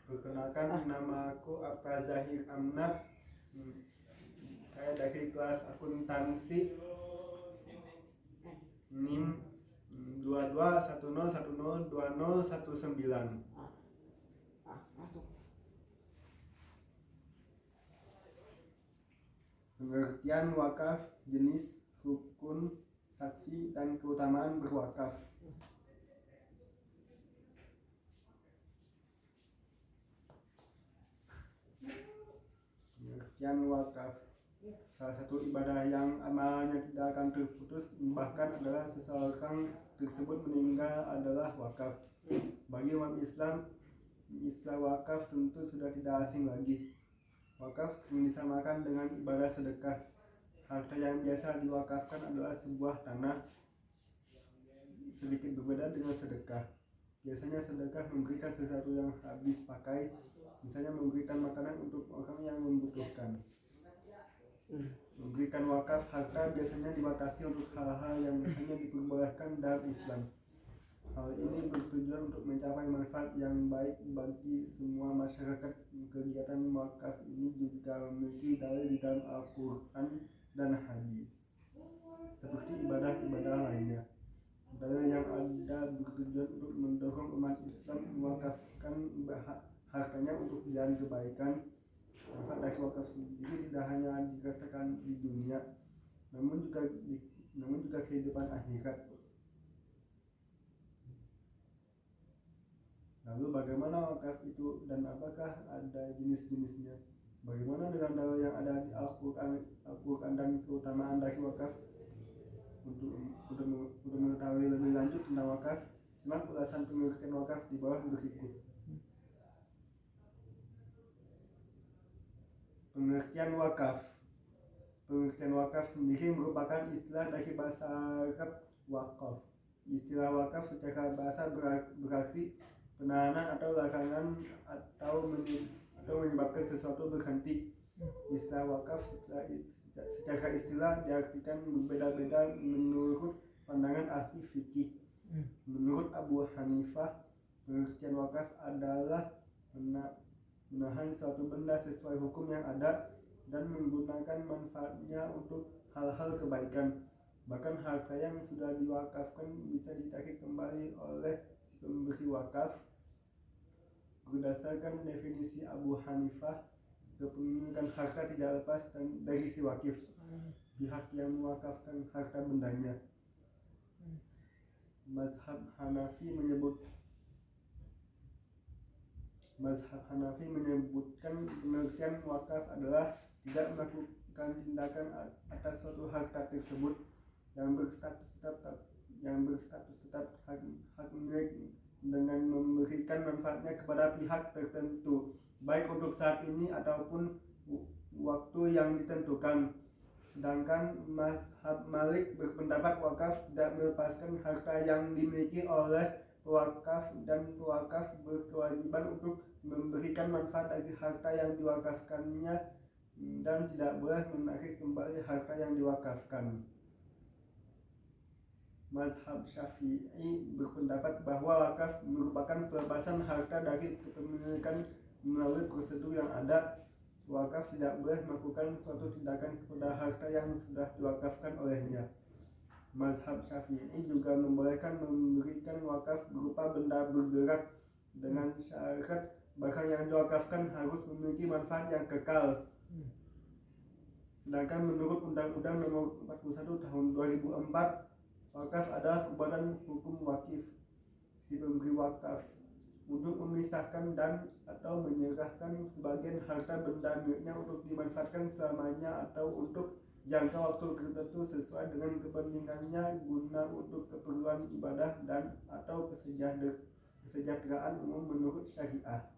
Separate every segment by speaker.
Speaker 1: Perkenalkan, nama aku Abka Zahir Amnah. Saya dari kelas akuntansi NIM 2210102019.
Speaker 2: Masuk.
Speaker 1: Pengertian wakaf, jenis, rukun, saksi, dan keutamaan berwakaf. Pengertian wakaf, salah satu ibadah yang amalnya tidak akan terputus, bahkan adalah seseorang tersebut meninggal adalah wakaf. Bagi umat Islam, istilah wakaf tentu sudah tidak asing lagi. Wakaf sering disamakan dengan ibadah sedekah. Harta yang biasa diwakafkan adalah sebuah tanah, sedikit berbeda dengan sedekah. Biasanya sedekah memberikan sesuatu yang habis pakai, misalnya memberikan makanan untuk orang yang membutuhkan. Memberikan wakaf harta biasanya dibatasi untuk hal-hal yang hanya diperbolehkan dalam Islam. Hal ini bertujuan untuk mencapai manfaat yang baik bagi semua masyarakat. Kegiatan wakaf ini juga memiliki dalil di dalam Al-Quran dan hadis, seperti ibadah-ibadah lainnya. Dalil yang ada bertujuan untuk mendorong umat Islam mewakafkan hartanya untuk jalan kebaikan. Manfaat dari wakaf sendiri tidak hanya dirasakan di dunia, namun juga kehidupan akhirat. Lalu bagaimana wakaf itu dan apakah ada jenis-jenisnya? Bagaimana dengan dalil yang ada di Al-Quran dan keutamaan dari wakaf? Untuk mengetahui lebih lanjut tentang wakaf, simak ulasan pengertian wakaf di bawah berikut. Pengertian wakaf. Pengertian wakaf sendiri merupakan istilah dari bahasa Arab wakaf. Istilah wakaf secara bahasa berarti penahanan atau larangan atau menyebabkan sesuatu berhenti. Istilah wakaf secara istilah diartikan berbeda-beda menurut pandangan ahli fikih. Menurut Abu Hanifah, pengertian wakaf adalah menahan suatu benda sesuai hukum yang ada dan menggunakan manfaatnya untuk hal-hal kebaikan. Bahkan harta yang sudah diwakafkan bisa ditarik kembali oleh si pemberi wakaf. Berdasarkan definisi Abu Hanifah, kepemilikan harta tidak lepas dari si wakif, pihak yang mewakafkan harta bendanya. Mazhab Hanafi menyebutkan pengertian wakaf adalah tidak melakukan tindakan atas suatu harta tersebut yang berstatus tetap hak milik dengan memberikan manfaatnya kepada pihak tertentu, baik untuk saat ini ataupun waktu yang ditentukan. Sedangkan mazhab Malik berpendapat wakaf tidak melepaskan harta yang dimiliki oleh pewakaf, dan pewakaf berkewajiban untuk memberikan manfaat dari harta yang diwakafkannya dan tidak boleh menarik kembali harta yang diwakafkan. Mazhab Syafi'i berpendapat bahwa wakaf merupakan pelepasan harta dari kepemilikan melalui prosedur yang ada. Wakaf tidak boleh melakukan suatu tindakan kepada harta yang sudah diwakafkan olehnya. Mazhab Syafi'i juga membolehkan memberikan wakaf berupa benda bergerak dengan syarat barang yang diwakafkan harus memiliki manfaat yang kekal. Sedangkan menurut Undang-Undang Nomor 41 Tahun 2004, wakaf adalah perbuatan hukum wakif si pemberi wakaf untuk memisahkan dan atau menyerahkan sebagian harta benda miliknya untuk dimanfaatkan selamanya atau untuk jangka waktu tertentu sesuai dengan kepentingannya guna untuk keperluan ibadah dan atau kesejahteraan umum menurut syariah.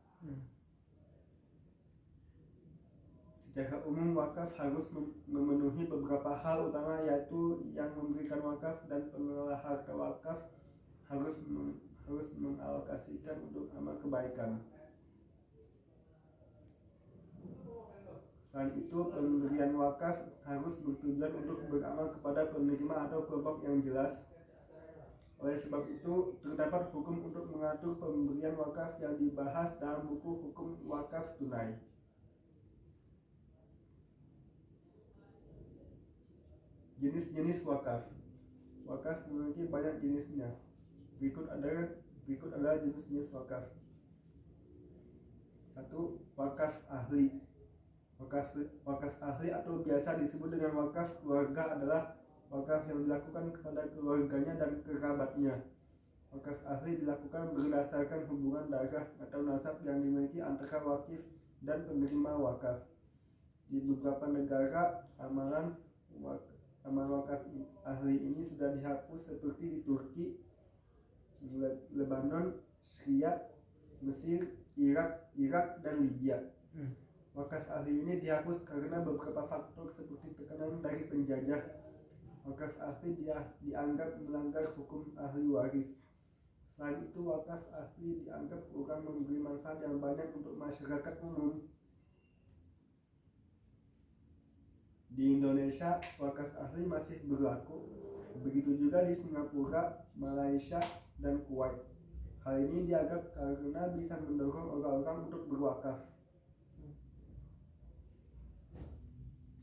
Speaker 1: Secara umum wakaf harus memenuhi beberapa hal utama, yaitu yang memberikan wakaf dan pengelola harta wakaf harus mengalokasikan untuk amal kebaikan. Selain itu, pemberian wakaf harus bertujuan untuk beramal kepada penerima atau kelompok yang jelas. Oleh sebab itu, terdapat hukum untuk mengatur pemberian wakaf yang dibahas dalam buku hukum wakaf tunai. Jenis-jenis wakaf. Wakaf memiliki banyak jenisnya. Berikut adalah jenis-jenis wakaf. 1. Wakaf ahli. Wakaf ahli atau biasa disebut dengan wakaf keluarga adalah wakaf yang dilakukan kepada keluarganya dan kerabatnya. Wakaf ahli dilakukan berdasarkan hubungan darah atau nasab yang dimiliki antara wakif dan penerima wakaf. Di beberapa negara, amalan wakaf ahli ini sudah dihapus seperti di Turki, Lebanon, Syria, Mesir, Irak, dan Libya. Wakaf ahli ini dihapus karena beberapa faktor seperti tekanan dari penjajah. Wakaf ahli dianggap melanggar hukum ahli waris. Selain itu, wakaf ahli dianggap kurang memberi manfaat yang banyak untuk masyarakat umum. Di Indonesia, wakaf ahli masih berlaku. Begitu juga di Singapura, Malaysia, dan Kuwait. Hal ini dianggap karena bisa mendorong orang-orang untuk berwakaf.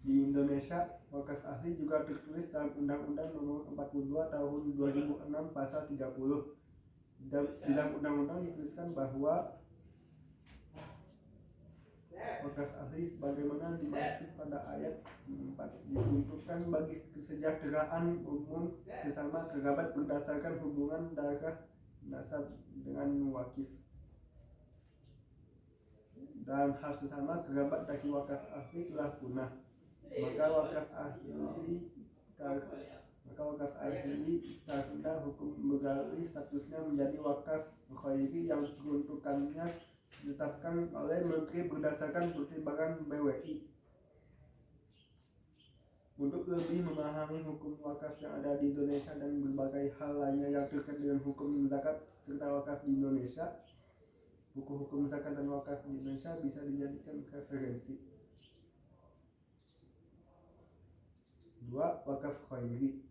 Speaker 1: Di Indonesia, wakaf ahli juga tertulis dalam Undang-Undang Nomor 42 Tahun 2006 Pasal 30. Dalam undang-undang dituliskan bahwa wakaf ahli sebagaimana dimaksud pada ayat 4 diuntukkan bagi kesejahteraan umum sesama kerabat berdasarkan hubungan darah nasab dengan wakif. Dalam hal sesama kerabat dari wakaf ahli telah punah, maka wakaf ahli karena hukum beralih statusnya menjadi wakaf khairi yang peruntukannya ditetapkan oleh Menteri berdasarkan pertimbangan BWI. Untuk lebih memahami hukum wakaf yang ada di Indonesia dan berbagai hal lainnya yang terkait dengan hukum zakat serta wakaf di Indonesia, buku hukum zakat dan wakaf di Indonesia bisa dijadikan referensi. 2. Wakaf khairi.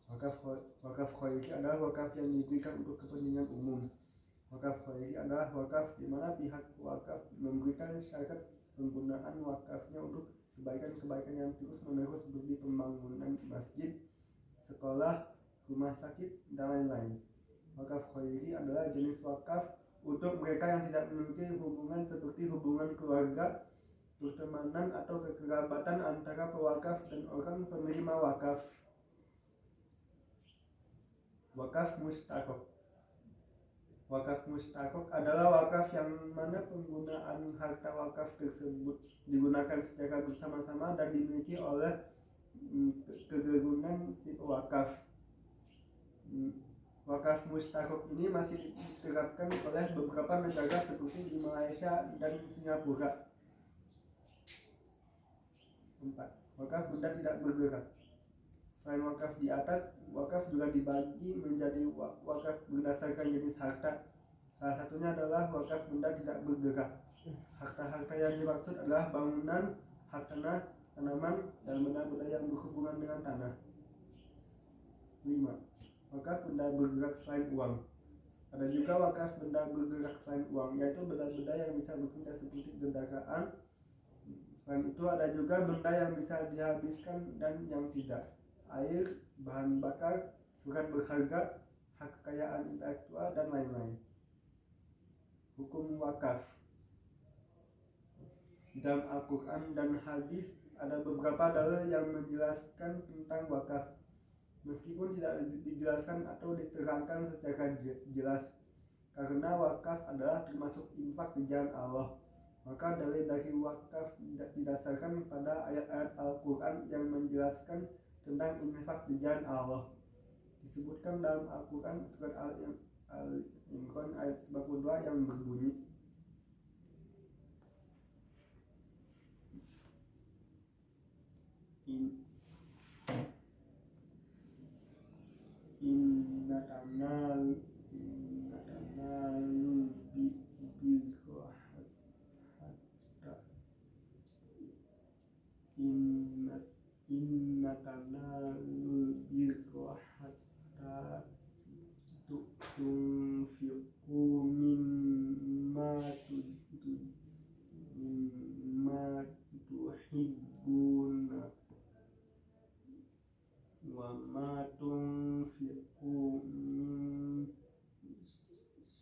Speaker 1: Wakaf khairi adalah wakaf yang diberikan untuk kepentingan umum. Wakaf khairi adalah wakaf di mana pihak wakaf memberikan syarat penggunaan wakafnya untuk kebaikan-kebaikan yang terus-menerus seperti pembangunan masjid, sekolah, rumah sakit, dan lain-lain. Wakaf khairi adalah jenis wakaf untuk mereka yang tidak memiliki hubungan seperti hubungan keluarga, pertemanan, atau kekerabatan antara pewakaf dan orang penerima wakaf. Wakaf mustarok. Wakaf mustarok adalah wakaf yang mana penggunaan harta wakaf tersebut digunakan secara bersama-sama dan dimiliki oleh kegerunan si pewakaf. Wakaf mustarok ini masih diterapkan oleh beberapa negara seperti di Malaysia dan Singapura. 4. Wakaf benda tidak bergerak. Selain wakaf di atas, wakaf juga dibagi menjadi wakaf berdasarkan jenis harta. Salah satunya adalah wakaf benda tidak bergerak. Harta-harta yang dimaksud adalah bangunan, hak tanah, tanaman, dan benda-benda yang berhubungan dengan tanah. 5. Wakaf benda bergerak selain uang. Ada juga wakaf benda bergerak selain uang, yaitu benda-benda yang bisa berpindah seperti kendaraan. Selain itu ada juga benda yang bisa dihabiskan dan yang tidak. Air, bahan bakar, surat berharga, hak kekayaan intelektual, dan lain-lain. Hukum wakaf. Dalam Al-Quran dan hadis ada beberapa dalil yang menjelaskan tentang wakaf, meskipun tidak dijelaskan atau diterangkan secara jelas, karena wakaf adalah termasuk infak di jalan Allah. Maka dalil dari wakaf didasarkan pada ayat-ayat Al-Quran yang menjelaskan tentang infak di jalan Allah. Disebutkan dalam Al-Quran surat Al-Imran ayat 92 yang berbunyi, Inna tanalu birra hatta inna tanalu birra hatta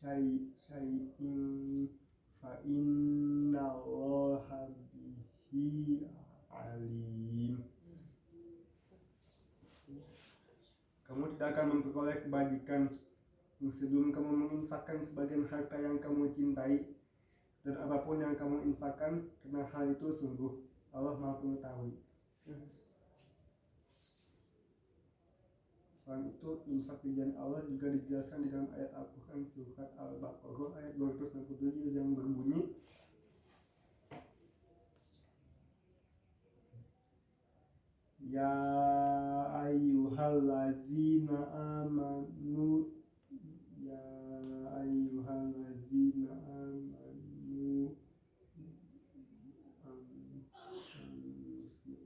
Speaker 1: syai'in fa innallaha bihi alim. Kamu tidak akan memperoleh kebajikan sebelum kamu menginfakkan sebagian harta yang kamu cintai, dan apapun yang kamu infakkan, karena hal itu sungguh Allah Maha Mengetahui. Selain itu, infak di jalan Allah juga dijelaskan di dalam ayat Al-Quran surat Al-Baqarah ayat 267 yang berbunyi, Ya ayyuhallazina amanu Ya ayyuhallazina amanu anfiqu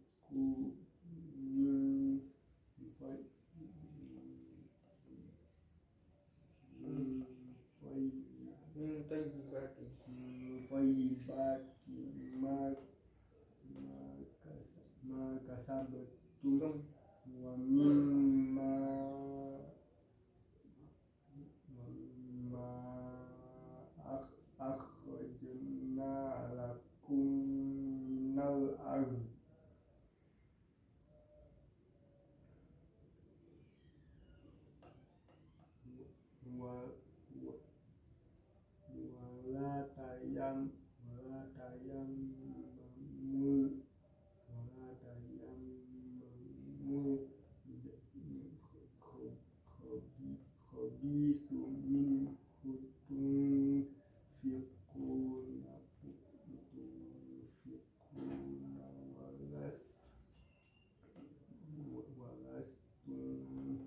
Speaker 1: min thayyibati ma kasabtum wa mimma akhrajna lakum minal ardh wala tayammamu khabithu minhu tunfiquna walastum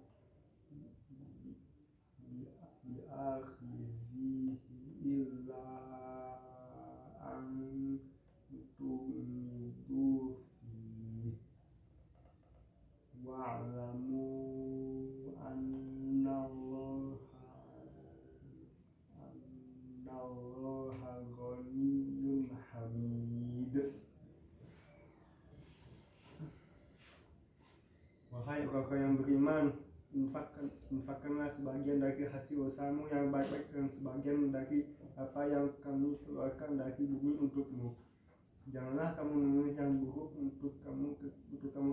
Speaker 1: biakhidhihi illa an tumidu fihi wa'lamu annallaha ghaniyyun hamid. Wahai orang yang beriman, infakkanlah sebagian dari hasil usahamu yang baik-baik dan sebagian dari apa yang kami keluarkan dari bumi untukmu. Janganlah kamu memilih yang buruk untuk kamu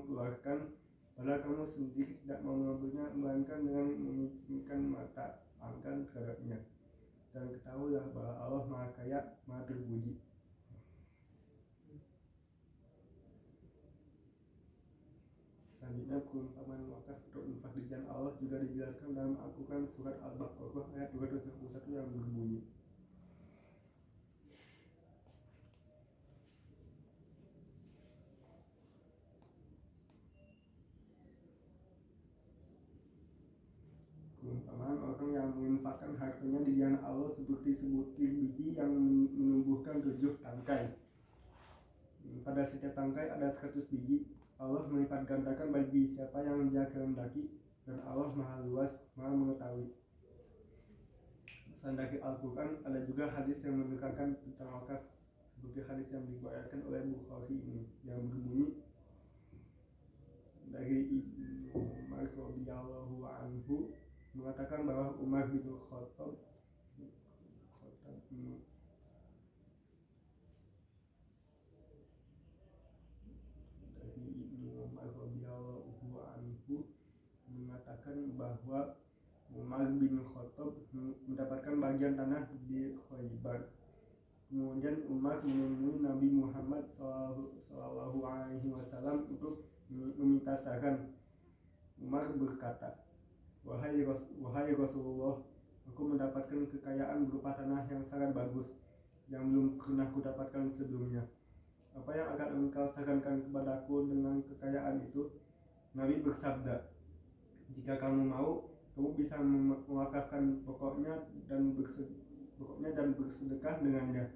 Speaker 1: keluarkan, padahal kamu sendiri tidak mau mengambilnya, melainkan dengan memicingkan mata angkan terhadapnya. Dan ketahuilah bahwa Allah Maha Kaya, Maha Terpuji. Selanjutnya, perumpamaan wakaf atau infak di jalan Allah juga dijelaskan dalam Al-Quran surat Al-Baqarah ayat 261 yang berbunyi, perumpamaan orang yang menginfakkan hartanya di jalan Allah seperti sebutir biji yang menumbuhkan 7 tangkai. Pada setiap tangkai ada 100 biji. Allah melipat gandakan bagi siapa yang Dia kehendaki, dan Allah Maha Luas, Maha Mengetahui. Selain dari Al-Quran, ada juga hadis yang menerangkan tentang wakaf, seperti hadis yang diriwayatkan oleh Bukhari ini, yang berbunyi dari Ibnu Umar radhiyallahu anhu mengatakan bahwa Umar bin Khattab mengatakan bahwa Umar bin Khattab mendapatkan bagian tanah di Khaybar. Kemudian Umar menemui Nabi Muhammad SAW untuk meminta saran. Umar berkata, Wahai Rasulullah, aku mendapatkan kekayaan berupa tanah yang sangat bagus, yang belum pernah kudapatkan sebelumnya. Apa yang akan engkau sarankan kepadaku dengan kekayaan itu? Nabi bersabda, jika kamu mau, kamu bisa mewakafkan pokoknya dan bersedekah dengannya.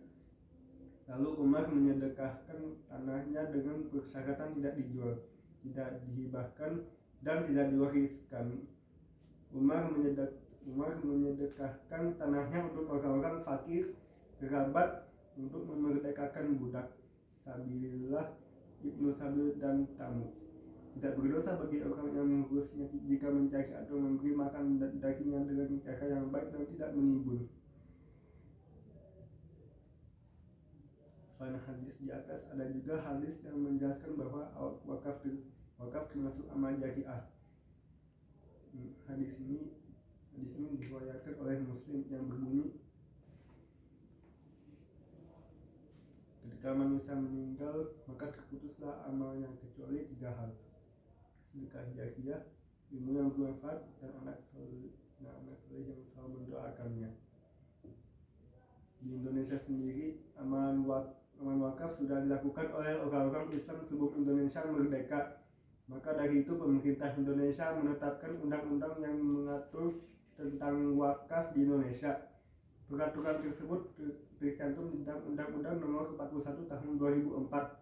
Speaker 1: Lalu Umar menyedekahkan tanahnya dengan persyaratan tidak dijual, tidak dihibahkan, dan tidak diwariskan. Umar menyedekahkan tanahnya untuk orang-orang fakir, kerabat, untuk memerdekakan budak, sabilillah, ibnu sabil, dan tamu. Tidak berdosa bagi orang yang mengurusnya jika mencari atau memberi makan darinya dengan cara yang baik dan tidak menimbun. Selain hadis di atas, ada juga hadis yang menjelaskan bahwa wakaf termasuk amal jariah. Hadis ini diriwayatkan oleh Muslim yang berbunyi, ketika manusia meninggal maka terputuslah amalnya kecuali 3 hal: sedekah jariah, ilmu yang bermanfaat, dan anak soleh yang selalu mendoakannya. Di Indonesia sendiri, amalan wakaf sudah dilakukan oleh orang-orang Islam sebelum Indonesia merdeka. Maka dari itu pemerintah Indonesia menetapkan undang-undang yang mengatur tentang wakaf di Indonesia. Peraturan tersebut tercantum di dalam Undang-Undang Nomor 41 Tahun 2004.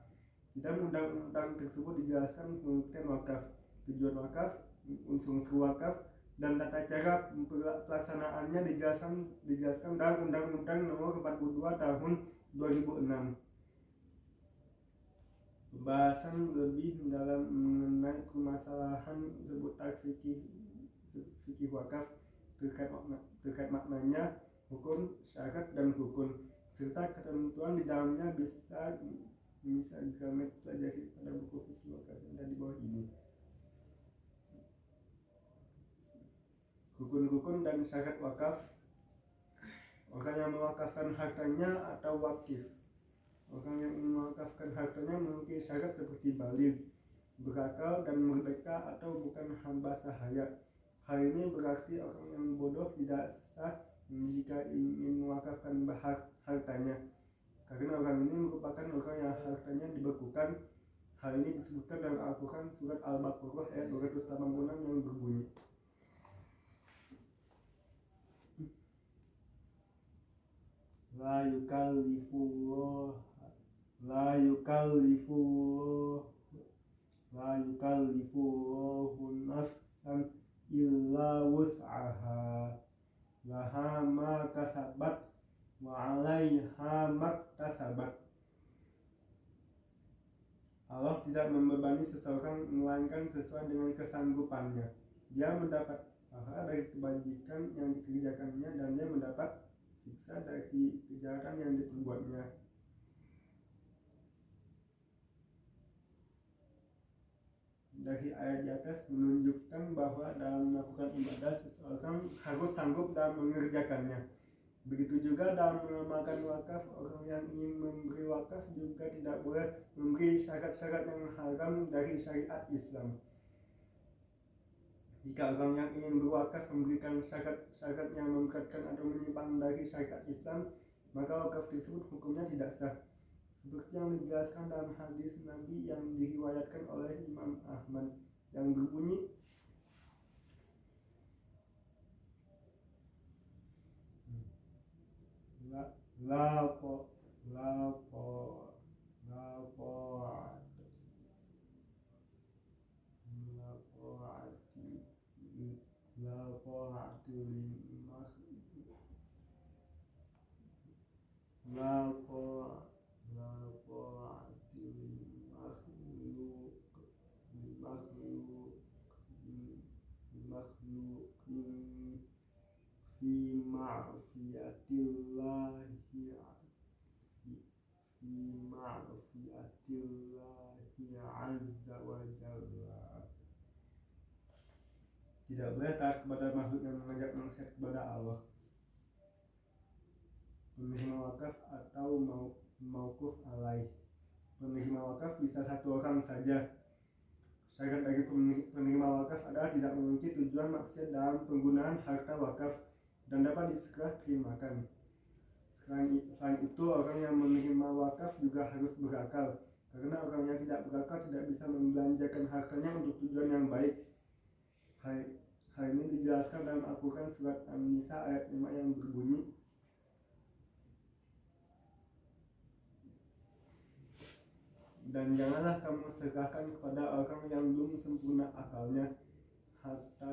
Speaker 1: Di dalam undang-undang tersebut dijelaskan pengertian wakaf, tujuan wakaf, unsur-unsur wakaf, dan tata cara pelaksanaannya dijelaskan dalam Undang-Undang Nomor 42 Tahun 2006. Pembahasan lebih mendalam mengenai permasalahan seputar fikih wakaf terkait maknanya, hukum, syarat, dan rukun, serta ketentuan di dalamnya bisa kami pelajari pada buku fikih wakaf yang ada di bawah ini. Rukun-rukun dan syarat wakaf. Orang yang mewakafkan hartanya atau wakif. Orang yang mewakafkan hartanya memiliki syarat seperti baligh, berakal, dan merdeka atau bukan hamba sahaya. Hal ini berarti orang yang bodoh tidak sah jika ingin mewakafkan hartanya, karena orang ini merupakan orang yang hartanya dibekukan. Hal ini disebutkan dalam Al-Quran surat Al-Baqarah ayat 286 yang berbunyi, La yukallifu nafsan illa wus'aha, laha ma kasabat wa 'alaiha maktasabat. Allah tidak membebani seseorang melainkan sesuai dengan kesanggupannya. Dia mendapat pahala dari kebajikan yang dikerjakannya, dan dia mendapat siksa dari kejahatan yang diperbuatnya. Dari ayat di atas menunjukkan bahwa dalam melakukan ibadah seseorang harus sanggup dalam mengerjakannya. Begitu juga dalam mengamalkan wakaf, orang yang ingin memberi wakaf juga tidak boleh memberi syarat-syarat yang haram dari syariat Islam. Jika orang yang ingin berwakaf memberikan syarat-syarat yang memberatkan atau menyimpang dari syariat Islam, maka wakaf tersebut hukumnya tidak sah. Seperti yang dijelaskan dalam hadis Nabi yang diriwayatkan oleh Imam Ahmad yang berbunyi, fi ma'siyatillahi azza wa jalla. Tidak boleh taat kepada makhluk yang mengajak maksiat kepada Allah. Penerima wakaf atau mauquf alaih. Penerima wakaf bisa satu orang saja. Syarat dari penerima wakaf adalah tidak memiliki tujuan maksiat dalam penggunaan harta wakaf dan dapat diserah terimakan. Selain itu, orang yang menerima wakaf juga harus berakal, karena orang yang tidak berakal tidak bisa membelanjakan hartanya untuk tujuan yang baik. Hal ini dijelaskan dalam Al-Quran surat An-Nisa ayat 5 yang berbunyi, dan janganlah kamu serahkan kepada orang yang belum sempurna akalnya harta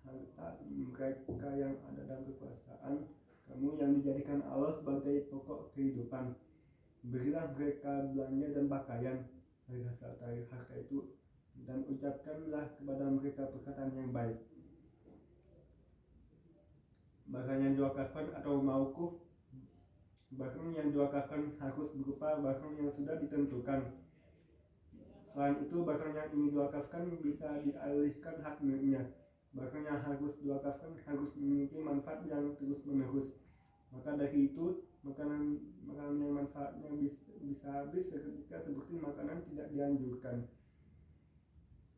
Speaker 1: mereka yang ada dalam kekuasaan kamu yang dijadikan Allah sebagai pokok kehidupan. Berilah mereka belanja dan pakaian dari hasil harta itu, dan ucapkanlah kepada mereka perkataan yang baik. Bahkan yang diwakafkan atau mauquf Barang yang diwakafkan harus berupa barang yang sudah ditentukan. Selain itu, barang yang ingin diwakafkan bisa dialihkan hak miliknya. Barang yang harus diwakafkan harus memiliki manfaat yang terus-menerus. Maka dari itu, makanan yang manfaatnya bisa habis seketika seperti makanan tidak dianjurkan.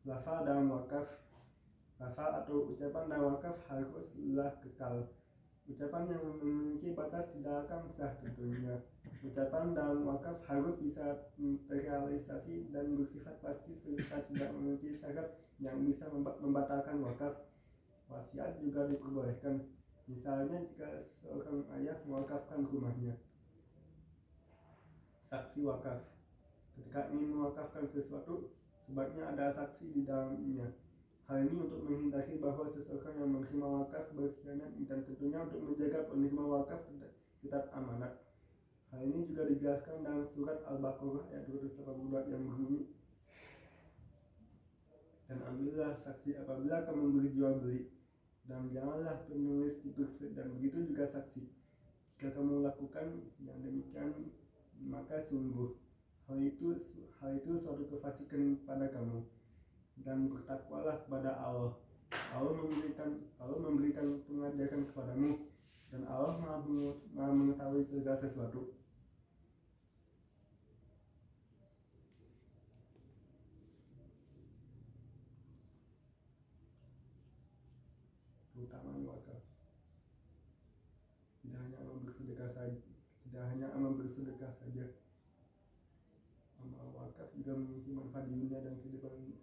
Speaker 1: Lafal dalam wakaf. Lafal atau ucapan dalam wakaf haruslah kekal. Ucapan yang memiliki batas tidak akan sah tentunya. Ucapan dalam wakaf harus bisa terrealisasi dan bersifat pasti serta tidak memiliki syarat yang bisa membatalkan wakaf. Wasiat juga diperbolehkan. Misalnya jika seorang ayah mewakafkan rumahnya. Saksi wakaf. Ketika ingin mewakafkan sesuatu, sebaiknya ada saksi di dalamnya. Hal ini untuk menghindari bahwa seseorang yang menerima wakaf berkhianat dan tentunya untuk menjaga penerima wakaf tetap amanat. Hal ini juga dijelaskan dalam surat Al-Baqarah ayat 282 yang berbunyi, dan ambillah saksi apabila kamu berjual beli, dan janganlah penulis dipersulit, dan begitu juga saksi. Jika kamu lakukan yang demikian, maka sungguh hal itu suatu kefasikan pada kamu. Dan bertakwalah kepada Allah. Allah memberikan pengajaran kepadamu, dan Allah Maha mengetahui segala sesuatu. Keutamaan wakaf. Tidak hanya amal bersedekah saja. Amal wakaf juga memiliki manfaat di dunia dan kehidupan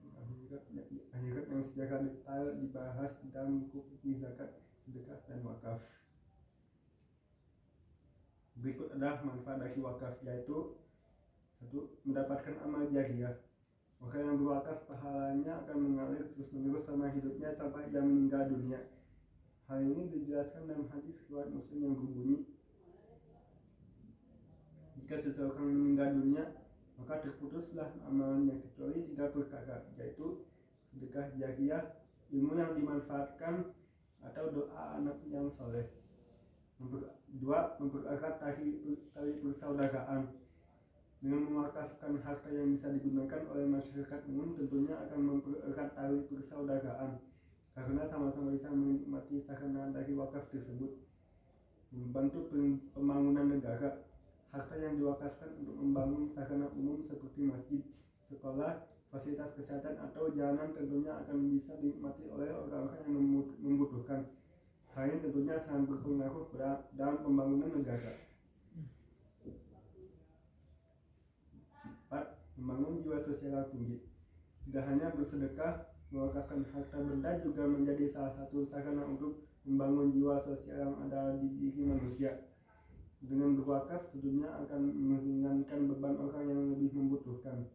Speaker 1: akhirat yang secara detail dibahas dalam buku fikih zakat, sedekah, dan wakaf. Berikut adalah manfaat dari wakaf, yaitu 1. Mendapatkan amal jariyah. Orang yang berwakaf pahalanya akan mengalir terus-menerus selama hidupnya sampai ia meninggal dunia. Hal ini dijelaskan dalam hadis riwayat Muslim yang berbunyi, jika seseorang meninggal dunia, maka terputuslah amalannya kecuali 3 perkara, yaitu sedekah jariyah, ilmu yang dimanfaatkan, atau doa anak yang soleh. 2. Mempererat tali persaudaraan. Dengan mewakafkan harta yang bisa digunakan oleh masyarakat umum, tentunya akan mempererat tali persaudaraan, karena sama-sama bisa menikmati sarana dari wakaf tersebut. Membantu pembangunan negara. Harta yang diwakafkan untuk membangun sarana umum seperti masjid, sekolah, fasilitas kesehatan, atau jalanan tentunya akan bisa dinikmati oleh orang-orang yang membutuhkan. Hal ini tentunya sangat berpengaruh dalam pembangunan negara. 4. Membangun jiwa sosial yang tinggi. Tidak hanya bersedekah, mewakafkan harta benda juga menjadi salah satu sarana untuk membangun jiwa sosial yang ada di diri manusia. Dengan berwakaf tentunya akan meringankan beban orang yang lebih membutuhkan.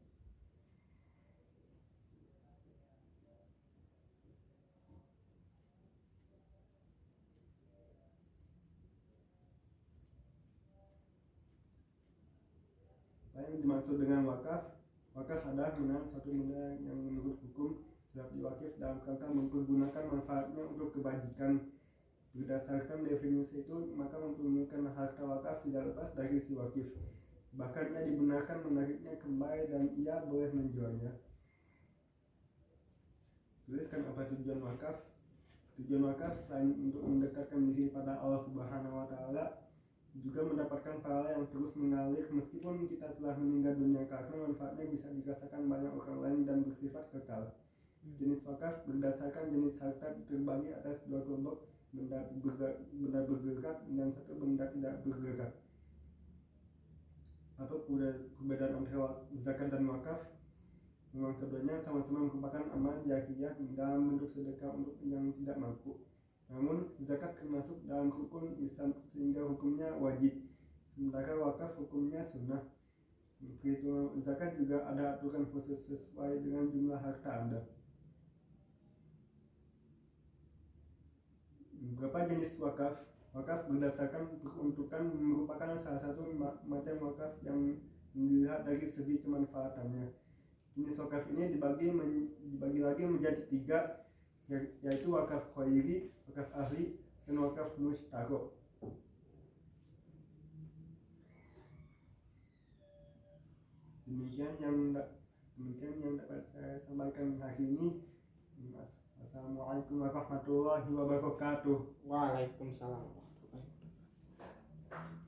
Speaker 1: Apa yang dimaksud dengan wakaf? Wakaf adalah menahan suatu benda yang menurut hukum telah diwakif dalam rangka mempergunakan manfaatnya untuk kebajikan. Berdasarkan definisi itu, maka mempunyai harta wakaf tidak lepas dari si wakif. Bahkan ia dibenarkan menariknya kembali dan ia boleh menjualnya. Tuliskan apa tujuan wakaf. Tujuan wakaf selain untuk mendekatkan diri pada Allah Subhanahu wa Ta'ala, juga mendapatkan pahala yang terus mengalir meskipun kita telah meninggal dunia, karena manfaatnya bisa dirasakan banyak orang lain dan bersifat kekal. Jenis wakaf berdasarkan jenis harta terbagi atas 2 kelompok, benda bergerak dan 1 benda tidak bergerak. Apa perbedaan antara zakat dan wakaf? Memang keduanya sama-sama merupakan amal jariyah dalam bentuk sedekah untuk yang tidak mampu. Namun zakat termasuk dalam rukun Islam sehingga hukumnya wajib, sementara wakaf hukumnya sunnah. Perhitungan zakat juga ada aturan khusus sesuai dengan jumlah harta Anda. Beberapa jenis wakaf. Wakaf berdasarkan peruntukan merupakan salah satu macam wakaf yang dilihat dari segi kemanfaatannya. Jenis wakaf ini dibagi lagi menjadi 3, yaitu wakaf khairi, wakaf ahli, dan wakaf mushtaro. demikian yang dapat saya sampaikan hari ini. Assalamualaikum warahmatullahi wabarakatuh.
Speaker 2: Waalaikumsalam warahmatullahi wabarakatuh.